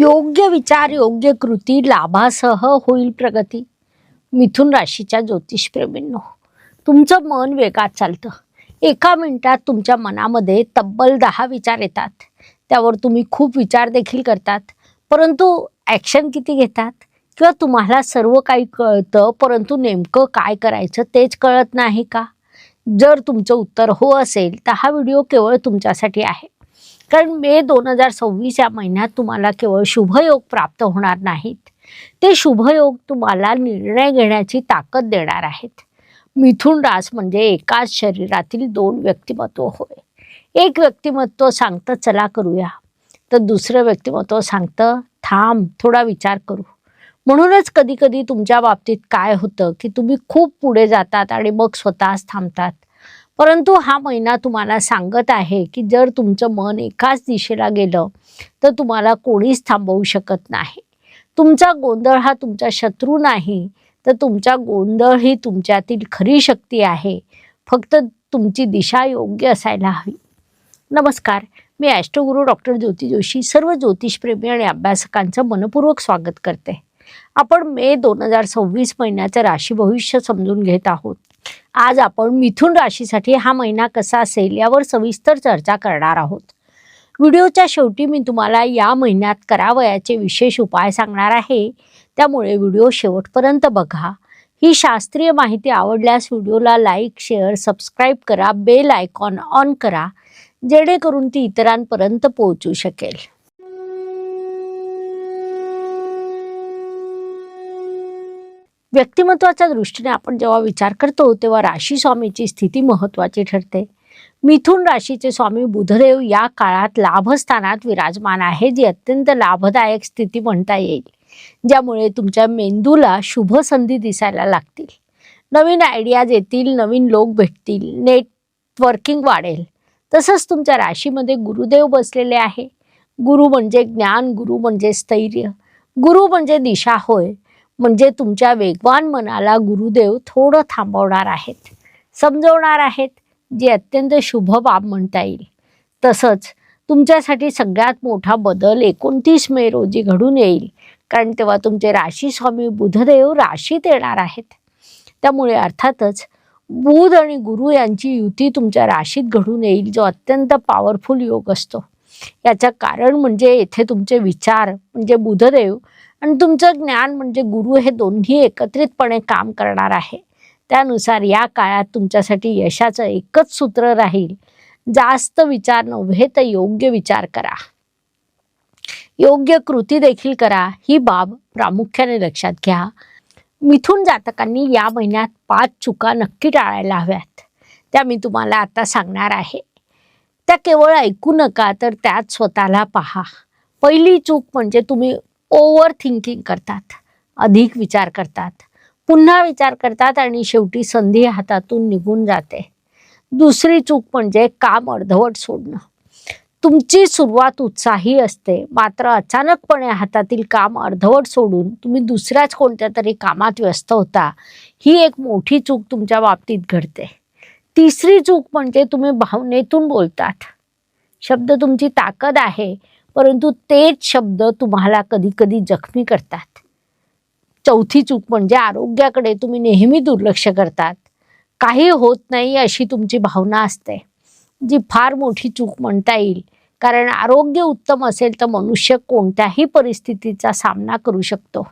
योग्य विचार योग्य कृती लाभासह होईल प्रगती. मिथुन राशीच्या ज्योतिषप्रेमींनो, तुमचं मन वेगात चालतं. एका मिनिटात तुमच्या मनामध्ये तब्बल 10 विचार येतात. त्यावर तुम्ही खूप विचार देखील करतात, परंतु ॲक्शन किती घेतात? किंवा तुम्हाला सर्व काही कळतं, परंतु नेमकं काय करायचं तेच कळत नाही का? जर तुमचं उत्तर हो असेल तर हा व्हिडिओ केवळ तुमच्यासाठी आहे. कारण मे 2026 या महिन्यात तुम्हाला केवळ शुभयोग प्राप्त होणार नाहीत, ते शुभयोग तुम्हाला निर्णय घेण्याची ताकद देणार आहेत. मिथुन रास म्हणजे एकाच शरीरातील 2 व्यक्तिमत्व होय. एक व्यक्तिमत्व सांगतं चला करूया, तर दुसरं व्यक्तिमत्व सांगतं थांब थोडा विचार करू. म्हणूनच कधी कधी तुमच्या बाबतीत काय होतं की तुम्ही खूप पुढे जातात आणि मग स्वतःच थांबतात. परंतु हा महिना तुम्हाला सांगत आहे की जर तुमचं मन एकाच दिशेला गेलं तर तुम्हाला कोणीच थांबवू शकत नाही. तुमचा गोंधळ हा तुमचा शत्रू नाही, तर तुमचा गोंधळ ही तुमच्यातील खरी शक्ती आहे. फक्त तुमची दिशा योग्य असायला हवी. नमस्कार, मी ॲस्ट्रोगुरू डॉक्टर ज्योती जोशी सर्व ज्योतिषप्रेमी आणि अभ्यासकांचं मनपूर्वक स्वागत करते. आपण मे 2026 महिन्याचं राशी भविष्य समजून घेत आहोत. आज आपण मिथुन राशीसाठी हा महिना कसा असेल यावर सविस्तर चर्चा करणार आहोत. व्हिडिओच्या शेवटी मी तुम्हाला या महिन्यात करावयाचे विशेष उपाय सांगणार आहे, त्यामुळे व्हिडिओ शेवटपर्यंत बघा. ही शास्त्रीय माहिती आवडल्यास व्हिडिओला लाईक, शेअर, सबस्क्राईब करा, बेल आयकॉन ऑन करा, जेणेकरून ती इतरांपर्यंत पोहोचू शकेल. व्यक्तिमत्वाच्या दृष्टीने आपण जेव्हा विचार करतो तेव्हा राशी स्वामीची स्थिती महत्त्वाची ठरते. मिथुन राशीचे स्वामी बुधदेव या काळात लाभस्थानात विराजमान आहे, जी अत्यंत लाभदायक स्थिती म्हणता येईल, ज्यामुळे तुमच्या मेंदूला शुभ संधी दिसायला लागतील. नवीन आयडियाज येतील, नवीन लोक भेटतील, नेटवर्किंग वाढेल. तसंच तुमच्या राशीमध्ये गुरुदेव बसलेले आहे. गुरु म्हणजे ज्ञान, गुरु म्हणजे स्थैर्य, गुरु म्हणजे दिशा होय. म्हणजे तुमच्या वेगवान मनाला गुरुदेव थोडं थांबवणार आहेत, समजवणार आहेत, जी अत्यंत शुभ बाब म्हणता येईल. तसंच तुमच्यासाठी सगळ्यात मोठा बदल 29 मे रोजी घडून येईल, कारण तेव्हा तुमचे राशी स्वामी बुधदेव राशीत येणार आहेत. त्यामुळे अर्थातच बुध आणि गुरु यांची युती तुमच्या राशीत घडून येईल, जो अत्यंत पॉवरफुल योग असतो. याचं कारण म्हणजे येथे तुमचे विचार म्हणजे बुधदेव आणि तुमचं ज्ञान म्हणजे गुरु हे दोन्ही एकत्रितपणे काम करणार आहे. त्यानुसार या काळात तुमच्यासाठी यशाचं एकच सूत्र राहील, जास्त विचार नव्हे तर योग्य विचार करा, योग्य कृती देखील करा. ही बाब प्रामुख्याने लक्षात घ्या. मिथुन जातकांनी या महिन्यात 5 चुका नक्की टाळायला हव्यात. त्या मी तुम्हाला आता सांगणार आहे. त्या केवळ ऐकू नका, तर त्यात स्वतःला पहा. पहिली चूक म्हणजे तुम्ही ओव्हर थिंकिंग करतात, अधिक विचार करतात, पुन्हा विचार करतात आणि शेवटी संधी हातातून निघून जाते. दुसरी चूक म्हणजे काम अर्धवट सोडणं. तुमची सुरुवात उत्साही असते, मात्र अचानकपणे हातातील काम अर्धवट सोडून तुम्ही दुसऱ्याच कोणत्या तरी कामात व्यस्त होता. ही एक मोठी चूक तुमच्या बाबतीत घडते. तिसरी चूक म्हणजे तुम्ही भावनेतून बोलतात. शब्द तुमची ताकद आहे, परंतु तेच शब्द तुम्हाला कधी कधी जखमी करतात. चौथी चूक म्हणजे आरोग्याकडे तुम्ही नेहमी दुर्लक्ष करतात. काही होत नाही अशी तुमची भावना असते, जी फार मोठी चूक म्हणता येईल. कारण आरोग्य उत्तम असेल तर मनुष्य कोणत्याही परिस्थितीचा सामना करू शकतो.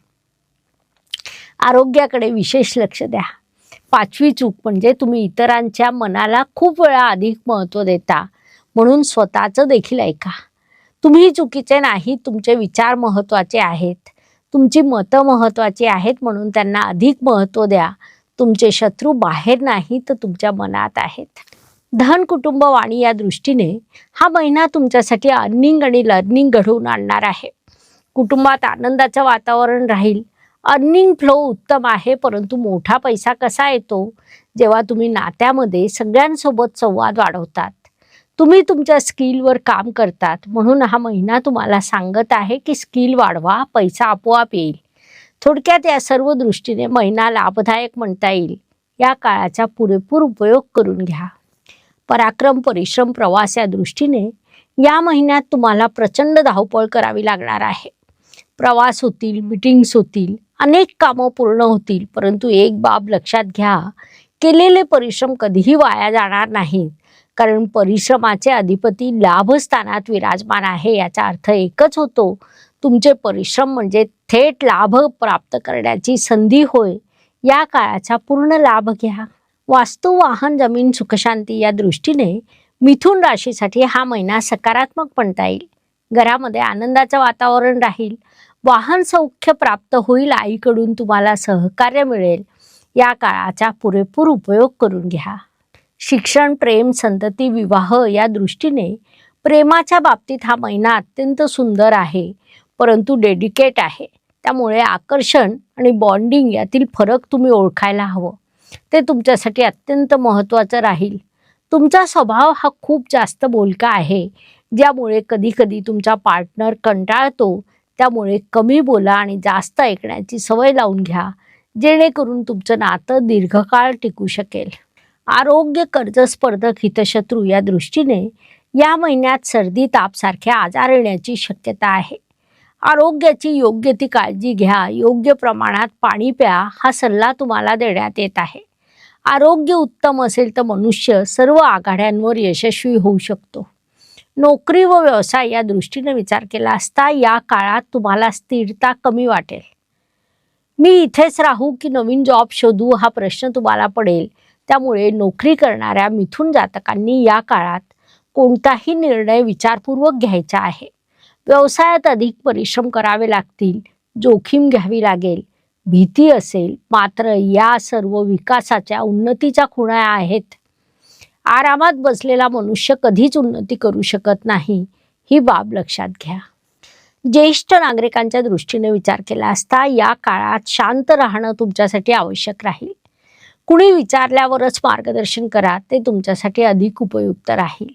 आरोग्याकडे विशेष लक्ष द्या. पाचवी चूक म्हणजे तुम्ही इतरांच्या मनाला खूप वेळा अधिक महत्त्व देता, म्हणून स्वतःचं देखील ऐका. तुम्ही चुकीचे नाही, तुमचे विचार महत्त्वाचे आहेत, तुमची मतं महत्त्वाची आहेत, म्हणून त्यांना अधिक महत्त्व द्या. तुमचे शत्रू बाहेर नाही तर तुमच्या मनात आहेत. धन, कुटुंब, वाणी या दृष्टीने हा महिना तुमच्यासाठी अर्निंग आणि लर्निंग घडवून आणणार आहे. कुटुंबात आनंदाचं वातावरण राहील. अर्निंग फ्लो उत्तम आहे, परंतु मोठा पैसा कसा येतो? जेव्हा तुम्ही नात्यामध्ये सगळ्यांसोबत संवाद वाढवतात, तुम्ही तुमच्या स्किलवर काम करतात. म्हणून हा महिना तुम्हाला सांगत आहे की स्किल वाढवा, पैसा आपोआप येईल. थोडक्यात या सर्व दृष्टीने महिना लाभदायक म्हणता येईल. या काळाचा पुरेपूर उपयोग करून घ्या. पराक्रम, परिश्रम, प्रवास या दृष्टीने या महिन्यात तुम्हाला प्रचंड धावपळ करावी लागणार आहे. प्रवास होतील, मीटिंग्स होतील, अनेक कामं पूर्ण होतील. परंतु एक बाब लक्षात घ्या, केलेले परिश्रम कधीही वाया जाणार नाहीत. कारण परिश्रमाचे अधिपती लाभस्थानात विराजमान आहे. याचा अर्थ एकच होतो, तुमचे परिश्रम म्हणजे थेट लाभ प्राप्त करण्याची संधी होय. या काळाचा पूर्ण लाभ घ्या. वास्तू, वाहन, जमीन, सुखशांती या दृष्टीने मिथुन राशीसाठी हा महिना सकारात्मक म्हणता येईल. घरामध्ये आनंदाचं वातावरण राहील. वाहन सौख्य प्राप्त होईल. आईकडून तुम्हाला सहकार्य मिळेल. या काळाचा पुरेपूर उपयोग करून घ्या. शिक्षण, प्रेम, संतती, विवाह या दृष्टीने प्रेमाच्या बाबतीत हा महिना अत्यंत सुंदर आहे, परंतु डेडिकेट आहे. त्यामुळे आकर्षण आणि बॉन्डिंग यातील फरक तुम्ही ओळखायला हवं. ते तुमच्यासाठी अत्यंत महत्त्वाचं राहील. तुमचा स्वभाव हा खूप जास्त बोलका आहे, ज्यामुळे कधीकधी तुमचा पार्टनर कंटाळतो. त्यामुळे कमी बोला आणि जास्त ऐकण्याची सवय लावून घ्या, जेणेकरून तुमचं नातं दीर्घकाळ टिकू शकेल. आरोग्य, कर्ज, स्पर्धक, हितशत्रू या दृष्टीने या महिन्यात सर्दी, ताप सारखे आजार येण्याची शक्यता आहे. आरोग्याची योग्य ती काळजी घ्या. योग्य प्रमाणात पाणी प्या, हा सल्ला तुम्हाला देण्यात येत आहे. आरोग्य उत्तम असेल तर मनुष्य सर्व आघाड्यांवर यशस्वी होऊ शकतो. नोकरी व व्यवसाय या दृष्टीने विचार केला असता या काळात तुम्हाला स्थिरता कमी वाटेल. मी इथेच राहू की नवीन जॉब शोधू हा प्रश्न तुम्हाला पडेल. त्यामुळे नोकरी करणाऱ्या मिथुन जातकांनी या काळात कोणताही निर्णय विचारपूर्वक घ्यायचा आहे. व्यवसायात अधिक परिश्रम करावे लागतील, जोखीम घ्यावी लागेल, भीती असेल. मात्र या सर्व विकासाच्या, उन्नतीच्या खुणा आहेत. आरामात बसलेला मनुष्य कधीच उन्नती करू शकत नाही, ही बाब लक्षात घ्या. ज्येष्ठ नागरिकांच्या दृष्टीने विचार केला असता या काळात शांत राहणं तुमच्यासाठी आवश्यक राहील. कुणी विचारल्यावरच मार्गदर्शन करा, ते तुमच्यासाठी अधिक उपयुक्त राहील.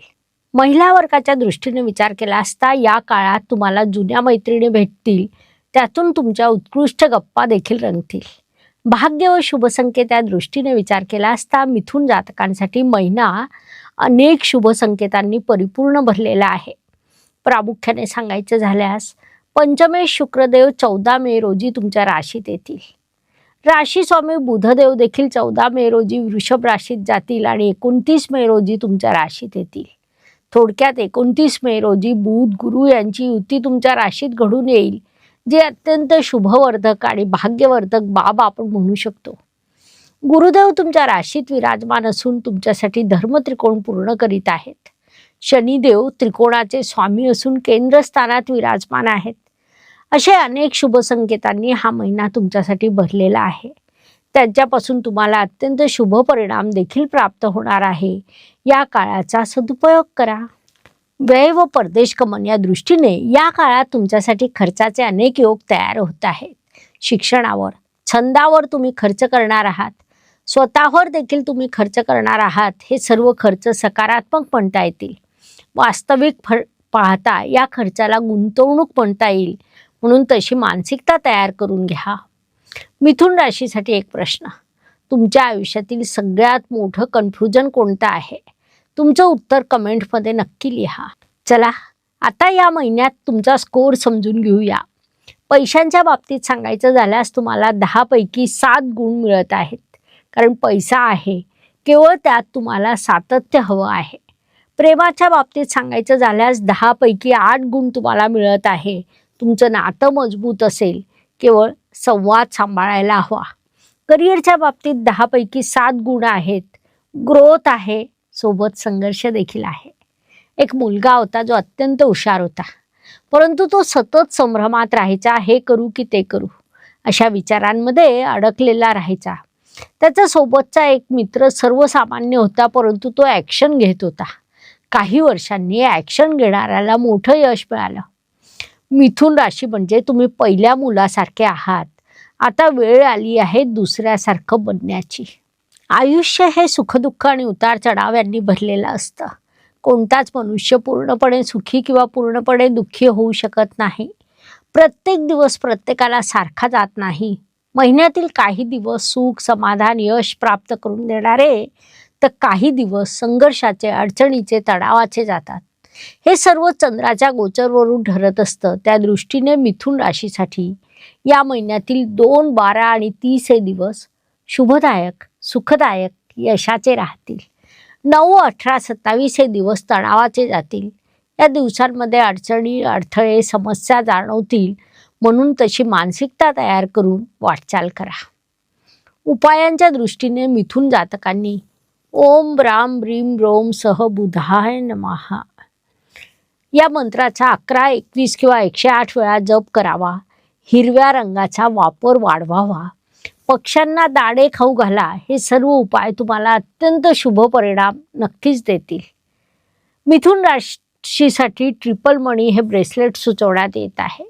महिला वर्गाच्या दृष्टीने विचार केला असता या काळात तुम्हाला जुन्या मैत्रिणी भेटतील. त्यातून तुमच्या उत्कृष्ट गप्पा देखील रंगतील. भाग्य व शुभसंकेत या दृष्टीने विचार केला असता मिथुन जातकांसाठी महिना अनेक शुभसंकेतांनी परिपूर्ण भरलेला आहे. प्रामुख्याने सांगायचं झाल्यास पंचमेश शुक्रदेव 14 मे रोजी तुमच्या राशीत येतील. राशी स्वामी बुधदेव देखील 14 मे रोजी वृषभ राशीत जातील आणि 29 मे रोजी तुमच्या राशीत येतील. थोडक्यात 29 मे रोजी बुध गुरु यांची युती तुमच्या राशीत घडून येईल, जे अत्यंत शुभवर्धक आणि भाग्यवर्धक बाब आपण म्हणू शकतो. गुरुदेव तुमच्या राशीत विराजमान असून तुमच्यासाठी धर्मत्रिकोण पूर्ण करीत आहेत. शनिदेव त्रिकोणाचे स्वामी असून केंद्रस्थानात विराजमान आहेत. असे अनेक शुभसंकेतांनी हा महिना तुमच्यासाठी भरलेला आहे. त्यांच्यापासून तुम्हाला अत्यंत शुभ परिणाम देखील प्राप्त होणार आहे. या काळाचा सदुपयोग करा. व्यय व परदेश गमन या दृष्टीने या काळात तुमच्यासाठी खर्चाचे अनेक योग तयार होत आहेत. शिक्षणावर, छंदावर तुम्ही खर्च करणार आहात. स्वतःवर देखील तुम्ही खर्च करणार आहात. हे सर्व खर्च सकारात्मक म्हणता येतील. वास्तविक पाहता या खर्चाला गुंतवणूक म्हणता येईल. म्हणून तशी मानसिकता तयार करून घ्या. मिथुन राशीसाठी एक प्रश्न. तुमच्या आयुष्यातील सगळ्यात मोठं कन्फ्युजन कोणतं आहे? तुमचं उत्तर कमेंटमध्ये नक्की लिहा. चला आता या महिन्यात तुमचा स्कोर समजून घेऊया. पैशांच्या बाबतीत सांगायचं झाल्यास तुम्हाला 10 पैकी 7 गुण मिळत आहेत. कारण पैसा आहे, केवळ त्यात तुम्हाला सातत्य हवं आहे. प्रेमाच्या बाबतीत सांगायचं झाल्यास 10 पैकी 8 गुण तुम्हाला मिळत आहे. तुमचं नातं मजबूत असेल, केवळ संवाद सांभाळायला हवा. करिअरच्या बाबतीत 10 पैकी 7 गुण आहेत. ग्रोथ आहे, सोबत संघर्ष देखील आहे. एक मुलगा होता जो अत्यंत हुशार होता, परंतु तो सतत संभ्रमात राहायचा. हे करू की ते करू अशा विचारांमध्ये अडकलेला राहायचा. त्याच्या सोबतचा एक मित्र सर्वसामान्य होता, परंतु तो ॲक्शन घेत होता. काही वर्षांनी ॲक्शन घेणाऱ्याला मोठं यश मिळालं. मिथुन राशी म्हणजे तुम्ही पहिल्या मुलासारखे आहात. आता वेळ आली आहे दुसऱ्यासारखं बनण्याची. आयुष्य हे सुखदुःख आणि उतार चढाव यांनी भरलेलं असतं. कोणताच मनुष्य पूर्णपणे सुखी किंवा पूर्णपणे दुःखी होऊ शकत नाही. प्रत्येक दिवस प्रत्येकाला सारखा जात नाही. महिन्यातील काही दिवस सुख, समाधान, यश प्राप्त करून देणारे, तर काही दिवस संघर्षाचे, अडचणीचे, तणावाचे जातात. हे सर्व चंद्राच्या गोचरवरून ठरत असतं. त्या दृष्टीने मिथुन राशीसाठी या महिन्यातील 2, 12 आणि 30 हे दिवस शुभदायक, सुखदायक, यशाचे राहतील. 9, 18, 27 हे दिवस तणावाचे जातील. या दिवसांमध्ये अडचणी, अडथळे, समस्या जाणवतील, म्हणून तशी मानसिकता तयार करून वाटचाल करा. उपायांच्या दृष्टीने मिथुन जातकांनी ओम ब्राम ब्रीम रोम सह बुधाय नमः या मंत्राचा 11, 21 किंवा 108 वेळा जप करावा. हिरव्या रंगाचा वापर वाढवावा. पक्ष्यांना दाणे खाऊ घाला. हे सर्व उपाय तुम्हाला अत्यंत शुभ परिणाम नक्कीच देतील. मिथुन राशीसाठी ट्रिपल मणी हे ब्रेसलेट सुचवण्यात येत आहे.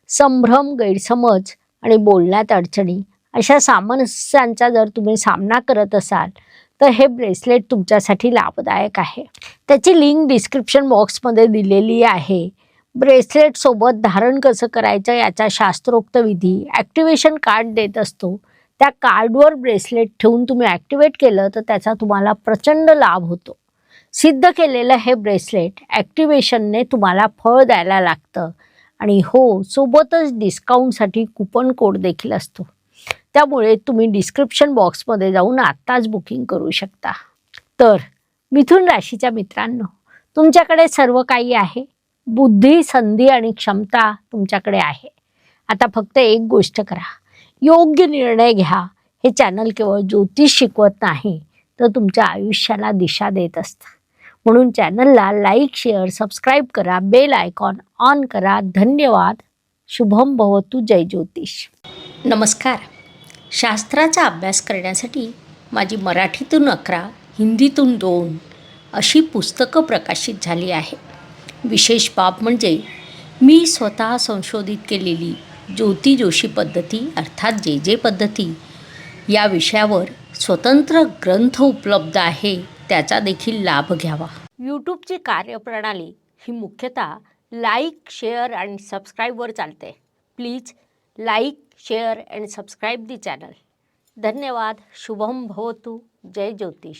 संभ्रम, गैरसमज आणि बोलण्यात अडचणी अशा समस्यांचा जर तुम्ही सामना करत असाल तर हे ब्रेसलेट तुमच्यासाठी लाभदायक आहे. त्याची लिंक डिस्क्रिप्शन बॉक्समध्ये दिलेली आहे. ब्रेसलेट सोबत धारण कसं करायचं याचा शास्त्रोक्त विधी ॲक्टिवेशन कार्ड देत असतो. त्या कार्डवर ब्रेसलेट ठेवून तुम्ही ॲक्टिवेट केलं तर त्याचा तुम्हाला प्रचंड लाभ होतो. सिद्ध केलेलं हे ब्रेसलेट ॲक्टिवेशनने तुम्हाला फळ द्यायला लागतं आणि हो, सोबतच डिस्काउंटसाठी कुपन कोड देखील असतो. त्यामुळे तुम्ही डिस्क्रिप्शन बॉक्समध्ये जाऊन आत्ताच बुकिंग करू शकता. तर मिथुन राशीच्या मित्रांनो, तुमच्याकडे सर्व काही आहे. बुद्धी, संधी आणि क्षमता तुमच्याकडे आहे. आता फक्त एक गोष्ट करा, योग्य निर्णय घ्या. हे चॅनल केवळ ज्योतिष शिकवत नाही तर तुमच्या आयुष्याला दिशा देत असतं. म्हणून चॅनलला लाईक, शेअर, सबस्क्राईब करा, बेल आयकॉन ऑन करा. धन्यवाद. शुभम भवतु. जय ज्योतिष. नमस्कार. शास्त्राचा अभ्यास करण्यासाठी माझी मराठीतून 11, हिंदीतून 2 अशी पुस्तकं प्रकाशित झाली आहे. विशेष बाब म्हणजे मी स्वतः संशोधित केलेली ज्योती जोशी पद्धती अर्थात जे पद्धती या विषयावर स्वतंत्र ग्रंथ उपलब्ध आहे. त्याचा देखील लाभ घ्यावा. यूट्यूबची कार्यप्रणाली ही मुख्यतः लाईक, शेअर आणि सबस्क्राईबवर चालते. Please like, share and subscribe the channel. धन्यवाद. शुभम भवतु. जय ज्योतिष.